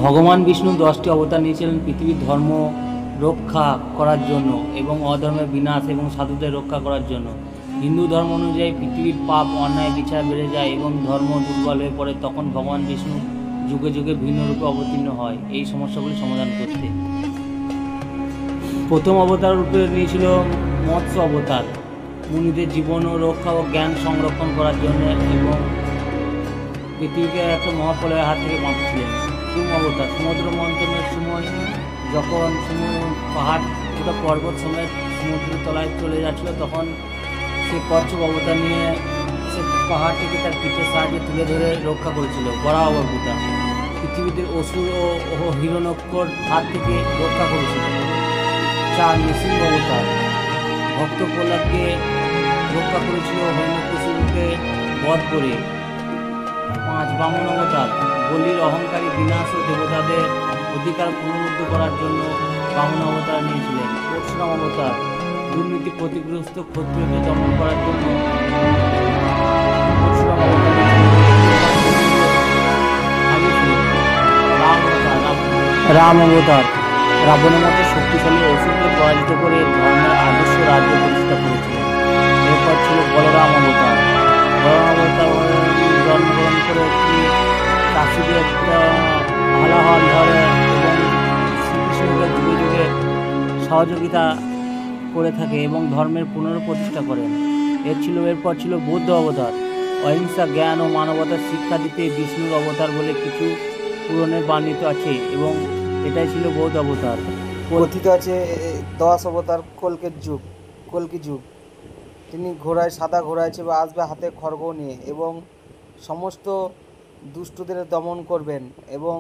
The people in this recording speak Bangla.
ভগবান বিষ্ণু 10টি অবতার নিয়েছিলেন পৃথিবীর ধর্ম রক্ষা করার জন্য এবং অধর্মের বিনাশ এবং সাধুদের রক্ষা করার জন্য। হিন্দু ধর্ম অনুযায়ী পৃথিবীর পাপ অন্যায় বিচার বেড়ে যায় এবং ধর্ম দুর্বল হয়ে পড়ে, তখন ভগবান বিষ্ণু যুগে যুগে ভিন্ন রূপে অবতীর্ণ হয় এই সমস্যাগুলি সমাধান করতে। প্রথম অবতার রূপে নিয়েছিল মৎস্য অবতার, মুনিদের জীবন ও রক্ষা ও জ্ঞান সংরক্ষণ করার জন্য এবং পৃথিবীকে একটা মহাপ্রলয়ের হাত থেকে বাঁচিয়েছিলেন। কুম অবতার, সমুদ্র মন্থনের সময় যখন পাহাড় পুরো পর্বত সমেত সমুদ্রের তলায় চলে যাচ্ছিল, তখন সে কচ্ছপ অবতার নিয়ে সে পাহাড়টিকে তার পিঠের সাহায্যে তুলে ধরে রক্ষা করেছিল। বরাহ অবতার, পৃথিবীতে অসুর ও হিরণ্যকর হাত থেকে রক্ষা করেছিল। 4 নৃসিংহ অবতার, ভক্ত প্রহ্লাদকে রক্ষা করেছিল হিরণ্যকশিপুকে বধ করে। 5 বামন অবতার, বলির অহংকারী বিনাশ ও দেবতাদের অধিকার পুনরুদ্ধ করার জন্য বামন অবতার নিয়েছিলেন। পরশুরাম অবতার, দুর্নীতি ক্ষতিগ্রস্ত ক্ষত্রিয়দের দমন করার জন্য পরশুরাম অবতার নিয়েছিলেন। রাম অবতার, রাবণের মতো শক্তিশালী অসুরকে পরাজিত করে ধর্মের আদর্শ রাজ্য প্রতিষ্ঠা করেছিলেন। এরপর ছিল বলরাম অবতার। বলরাম অবতার জন্মগ্রহণ করে একটি কাশীতে একটা হালাহল ধরে এবং শ্রীকৃষ্ণকে যুগে যুগে সহযোগিতা করে থাকে এবং ধর্মের পুনঃপ্রতিষ্ঠা করেন। এরপর ছিল বৌদ্ধ অবতার, অহিংসা, জ্ঞান ও মানবতার শিক্ষা দিতে বিষ্ণুর অবতার বলে কিছু পুরাণে বর্ণিত আছে এবং এটাই ছিল বৌদ্ধ অবতার। কথিত আছে 10 অবতার কল্কি যুগ। তিনি ঘোড়ায়, সাদা ঘোড়ায় চেপে আসবে, হাতে খড়গ নিয়ে, এবং সমস্ত দুষ্টদের দমন করবেন এবং